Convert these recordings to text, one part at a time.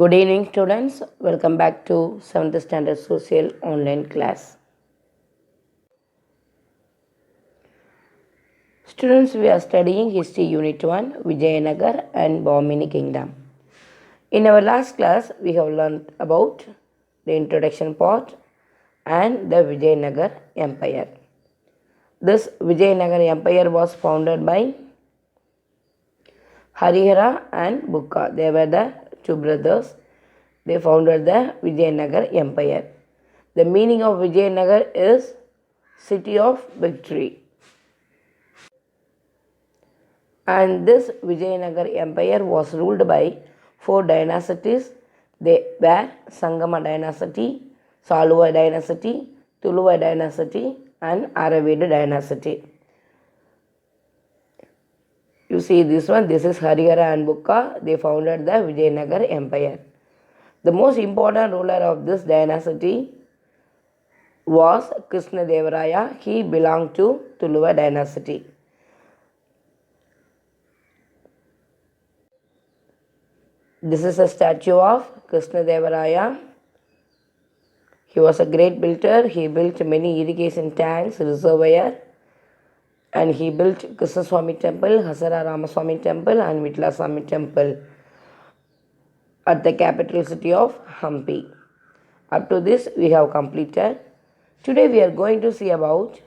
Good evening, students. Welcome back to 7th Standard Social online class. Students, we are studying History Unit 1, Vijayanagar and Bahmani Kingdom. In our last class, we have learned about the introduction part and the Vijayanagar Empire. This Vijayanagar Empire was founded by Harihara and Bukka. They were the two brothers. They founded the Vijayanagar Empire. The meaning of Vijayanagar is city of victory. And this Vijayanagar Empire was ruled by four dynasties. They were Sangama dynasty, Saluva dynasty, Tuluva dynasty and Aravida dynasty. You see this one, this is Harihara and Bukka. They founded the Vijayanagar Empire. The most important ruler of this dynasty was Krishnadevaraya. He belonged to Tuluva dynasty. This is a statue of Krishnadevaraya. He was a great builder. He built many irrigation tanks, reservoir, and he built Krishnaswamy temple, Hasara Ramaswamy temple and Vitlaswamy temple at the capital city of Hampi. Up to this we have completed. Today we are going to see about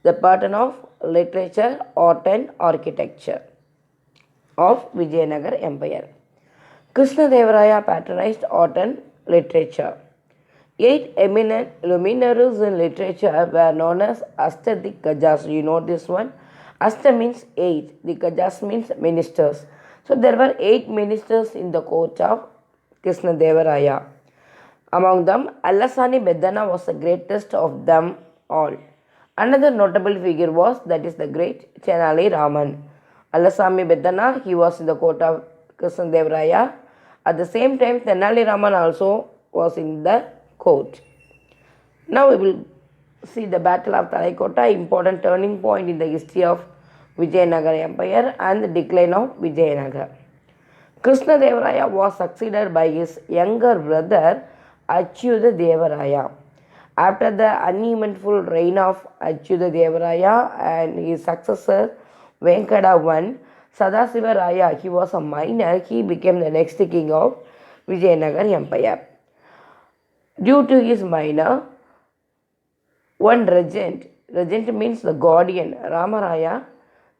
the pattern of literature, art and architecture of Vijayanagar Empire. Krishnadevaraya patronized art and literature. 8 eminent luminaries in literature were known as Ashtadikkajas. You know this one? Ashta means 8. The Kajas means ministers. So there were 8 ministers in the court of Krishnadevaraya. Among them, Allasani Bedana was the greatest of them all. Another notable figure was, that is the great Chenali Raman. Allasami Bedana, he was in the court of Krishnadevaraya. At the same time, Tenali Raman also was in the court. Now we will see the Battle of Talaikota, important turning point in the history of Vijayanagar Empire and the decline of Vijayanagar. Krishnadevaraya was succeeded by his younger brother Achyuta Devaraya. After the uneventful reign of Achyuta Devaraya and his successor Venkada I, Sadasiva Raya, he was a minor. He became the next king of Vijayanagar Empire. Due to his minor, one regent means the guardian, Ramaraya,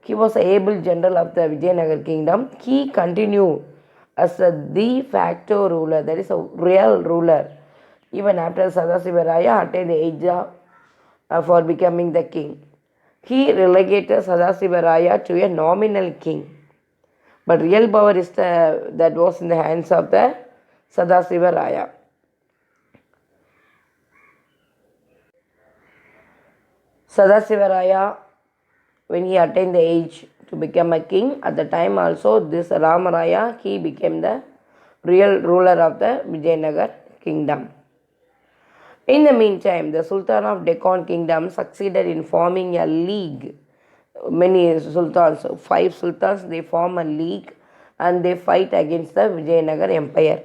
he was an able general of the Vijayanagar kingdom. He continued as a de facto ruler, that is a real ruler, even after Sadasiva Raya attained the age for becoming the king. He relegated Sadasiva Raya to a nominal king, but real power is that was in the hands of the Sadasiva Raya. Sadasiva Raya, when he attained the age to become a king, at the time also this Ramaraya, he became the real ruler of the Vijayanagar kingdom. In the meantime, the Sultan of Deccan kingdom succeeded in forming a league. Many sultans, 5 sultans, they form a league and they fight against the Vijayanagar Empire.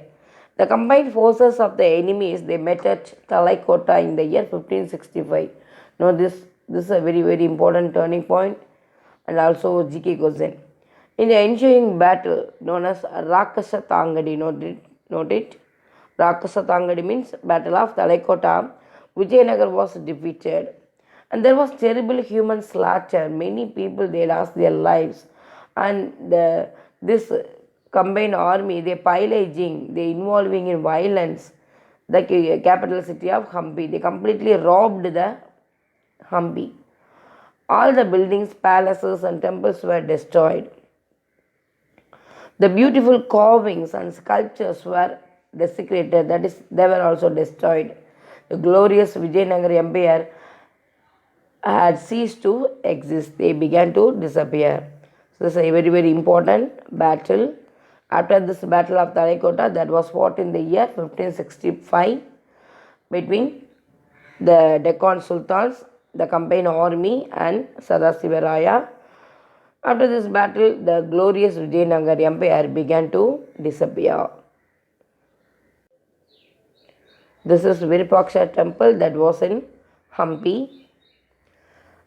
The combined forces of the enemies, they met at Talaikota in the year 1565. Now this is a very, very important turning point and also GK question. In the ensuing battle known as Rakasa Tangadi, note it. Rakasa Tangadi means Battle of Talaikota. Vijayanagar was defeated and there was terrible human slaughter. Many people, they lost their lives, and this combined army, they pillaging, they involving in violence the capital city of Hampi. They completely robbed the Hampi. All the buildings, palaces and temples were destroyed. The beautiful carvings and sculptures were desecrated, that is, they were also destroyed. The glorious Vijayanagar Empire had ceased to exist. They began to disappear. So this is a very, very important battle. After this Battle of Talaikota, that was fought in the year 1565 between the Deccan Sultans, the combined army and Sadasiva Raya. After this battle, the glorious Vijayanagar Empire began to disappear. This is Virupaksha temple that was in Hampi.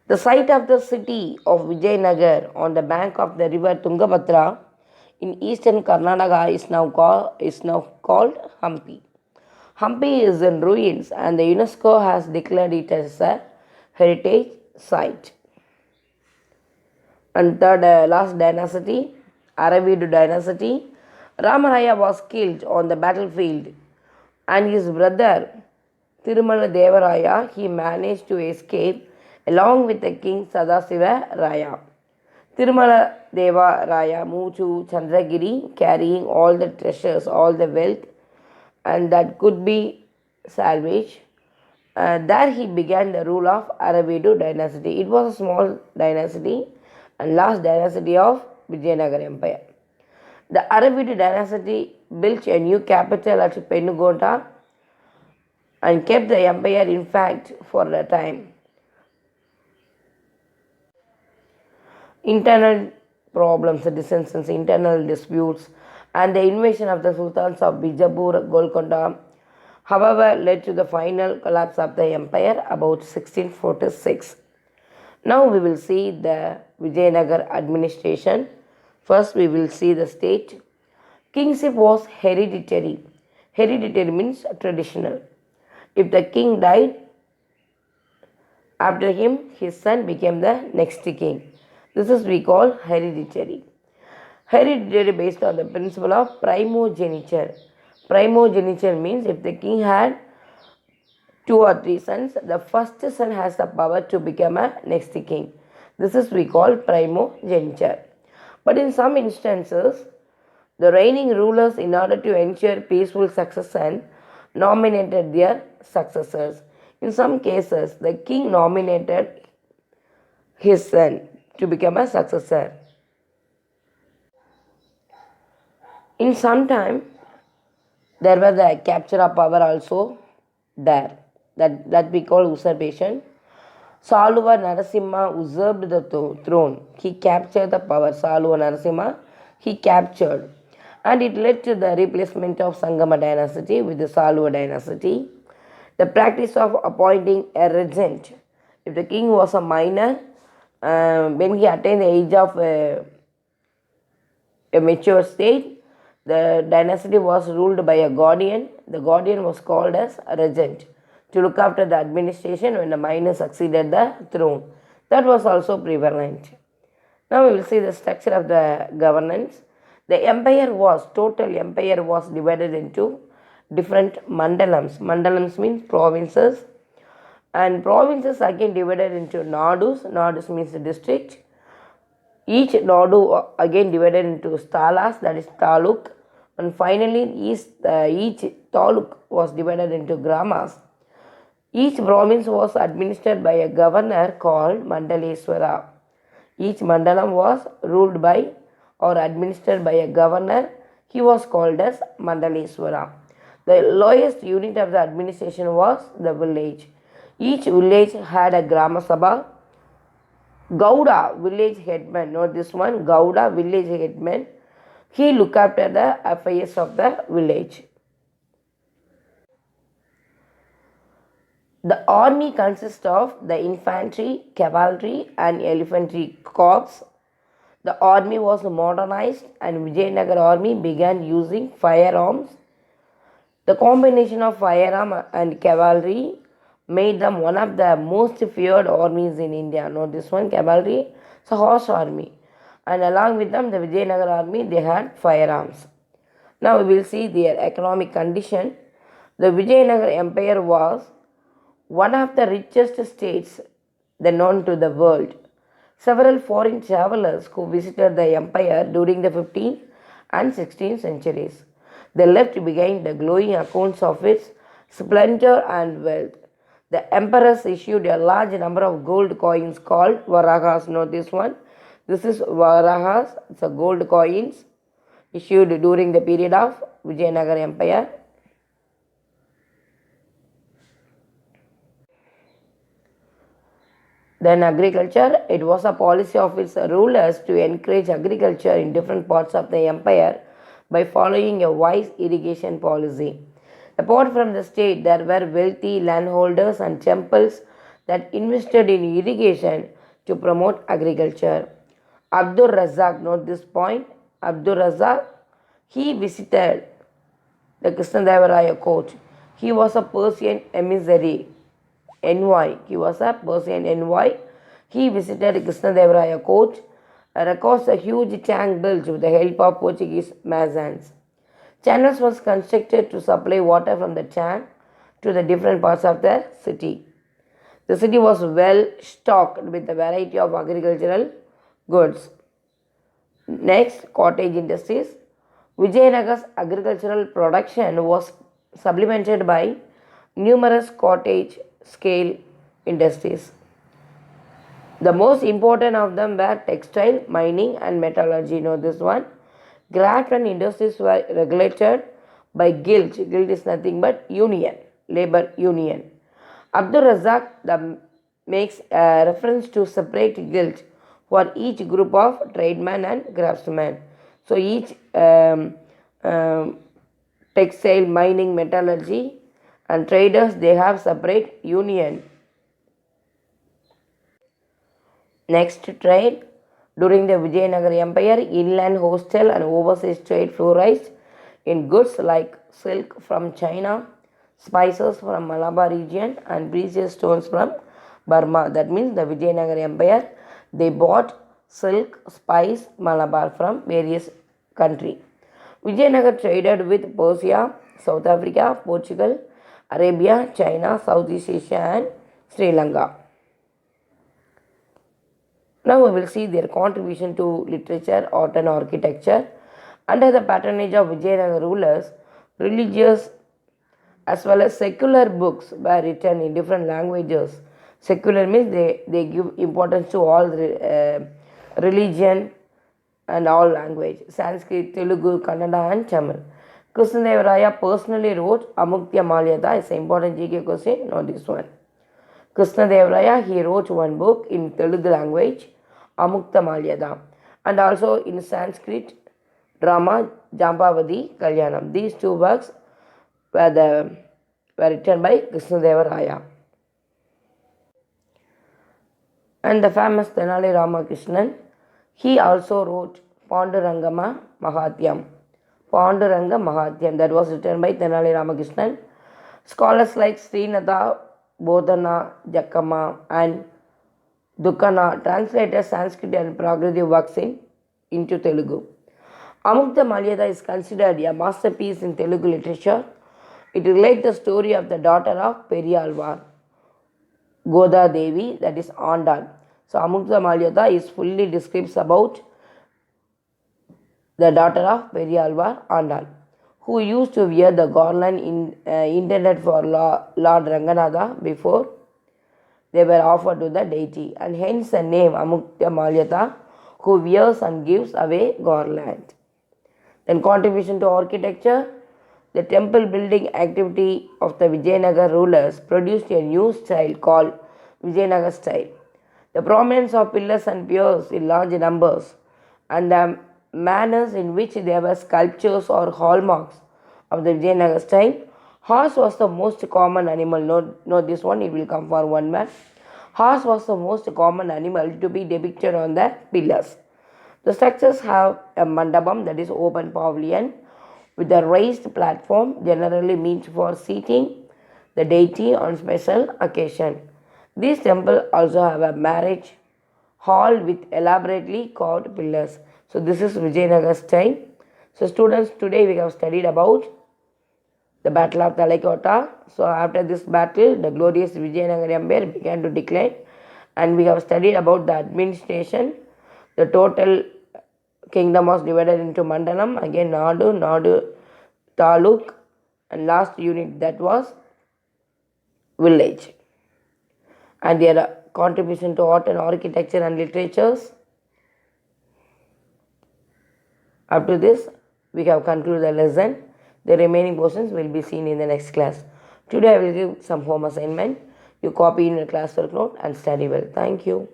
The site of the city of Vijayanagar on the bank of the river Tungabhadra in eastern Karnataka is now called Hampi. Hampi is in ruins and the UNESCO has declared it as a heritage site. And third, last dynasty, Aravidu dynasty. Ramaraya was killed on the battlefield and his brother Tirumala Devaraya, he managed to escape along with the king Sadasiva Raya. Tirumala Deva Raya moved to Chandragiri carrying all the treasures, all the wealth, and that could be salvaged. There he began the rule of Aravidu dynasty. It was a small dynasty and last dynasty of Vijayanagar Empire. The Aravidu dynasty built a new capital at Penugoda and kept the empire intact for a time. Internal problems, dissensions, internal disputes, and the invasion of the sultans of Bijapur, Golconda, however, led to the final collapse of the empire about 1646. Now we will see the Vijayanagar administration. First, we will see the state. Kingship was hereditary. Hereditary means traditional. If the king died, after him, his son became the next king. This is we call hereditary. Hereditary based on the principle of primogeniture. Primogeniture means if the king had 2 or 3 sons, the first son has the power to become a next king. This is we call primogeniture. But in some instances, the reigning rulers, in order to ensure peaceful succession, nominated their successors. In some cases, the king nominated his son to become a successor. In some time, there was a capture of power also there. That we call usurpation. Saluva Narasimha usurped the throne. He captured the power. Saluva Narasimha, he captured. And it led to the replacement of Sangama dynasty with the Saluva dynasty. The practice of appointing a regent. If the king was a minor, when he attained the age of a mature state, the dynasty was ruled by a guardian. The guardian was called as a regent to look after the administration when the minor succeeded the throne. That was also prevalent. Now we will see the structure of the governance. The total empire was divided into different mandalams. Mandalams means provinces. And provinces again divided into nadus. Nadus means district. Each nadu again divided into stalas, that is taluk. And finally each taluk was divided into gramas. Each province was administered by a governor called Mandaleswara. Each mandalam was ruled by or administered by a governor. He was called as Mandaleswara. The lowest unit of the administration was the village. Each village had a Grama Sabha. Gauda, village headman, note this one, Gauda, village headman. He looked after the affairs of the village. The army consists of the infantry, cavalry and elephantry corps. The army was modernized and Vijayanagar army began using firearms. The combination of firearm and cavalry made them one of the most feared armies in India. Note this one, cavalry, it's a horse army. And along with them, the Vijayanagar army, they had firearms. Now we will see their economic condition. The Vijayanagar empire was one of the richest states then known to the world. Several foreign travelers who visited the empire during the 15th and 16th centuries. They left behind the glowing accounts of its splendor and wealth. The emperors issued a large number of gold coins called Varahas. Note this one. This is Varahas. It's a gold coins issued during the period of Vijayanagar Empire. Then agriculture, it was a policy of its rulers to encourage agriculture in different parts of the empire by following a wise irrigation policy. Apart from the state, there were wealthy landholders and temples that invested in irrigation to promote agriculture. Abdul Razak, note this point. Abdul Razak, he visited the Krishnadevaraya court. He was a Persian emissary, envoy. He was a Persian envoy. He visited Krishnadevaraya court, records a huge tank built with the help of Portuguese masons. Channels was constructed to supply water from the tank to the different parts of the city. The city was well stocked with a variety of agricultural goods. Next, cottage industries. Vijayanagar's agricultural production was supplemented by numerous cottage scale industries. The most important of them were textile, mining, and metallurgy. Know this one. Graft and industries were regulated by guild. Guild is nothing but union, labor union. Abdul Razak makes a reference to separate guild for each group of tradesmen and craftsmen. So each textile, mining, metallurgy, and traders, they have separate union. Next, trade. During the Vijayanagara Empire, inland coastal and overseas trade flourished in goods like silk from China, spices from Malabar region, and precious stones from Burma. That means the Vijayanagara Empire, they bought silk, spice, Malabar from various countries. Vijayanagar traded with Persia, South Africa, Portugal, Arabia, China, Southeast Asia, and Sri Lanka. Now we will see their contribution to literature, art, and architecture. Under the patronage of Vijayanagar rulers, religious as well as secular books were written in different languages. Secular means they give importance to all religion and all language. Sanskrit, Telugu, Kannada, and Tamil. Krishnadevaraya personally wrote Amuktya Malyada. It's an important GK question. Not this one. Krishnadevaraya, he wrote one book in Telugu language, Amukta Malyada, and also in Sanskrit drama Jambavati Kalyanam. These two works were written by Krishnadevaraya. And the famous Tenali Ramakrishnan, he also wrote Pandurangama Mahatyam. Panduranga Mahatyam, that was written by Tenali Ramakrishnan. Scholars like Srinatha, Bodhana, Jakama, and Dukana translated Sanskrit and Prakritic works into Telugu. Amukta Malyada is considered a masterpiece in Telugu literature. It relates the story of the daughter of Periyalvar, Goda Devi, that is Andal. So Amukta Malyada is fully describes about the daughter of Periyalvar, Andal, who used to wear the garland intended for Lord Ranganatha before they were offered to the deity, and hence the name Amukta Malyada, who wears and gives away garland. Then contribution to architecture. The temple building activity of the Vijayanagar rulers produced a new style called Vijayanagar style. The prominence of pillars and piers in large numbers and the manners in which there were sculptures or hallmarks of the Vijayanagar style. Horse was the most common animal. Note this one, it will come for one mark. Horse was the most common animal to be depicted on the pillars. The structures have a mandapam, that is open pavilion, with a raised platform, generally meant for seating the deity on special occasion. These temples also have a marriage hall with elaborately carved pillars. So this is Vijayanagar style. So students, today we have studied about the Battle of Talaikota. So after this battle, the glorious Vijayanagar Empire began to decline, and we have studied about the administration. The total kingdom was divided into Mandalam, again Nadu, Taluk, and last unit, that was village. And their contribution to art and architecture and literatures. Up to this, we have concluded the lesson. The remaining portions will be seen in the next class. Today I will give some home assignment. You copy in your classwork note and study well. Thank you.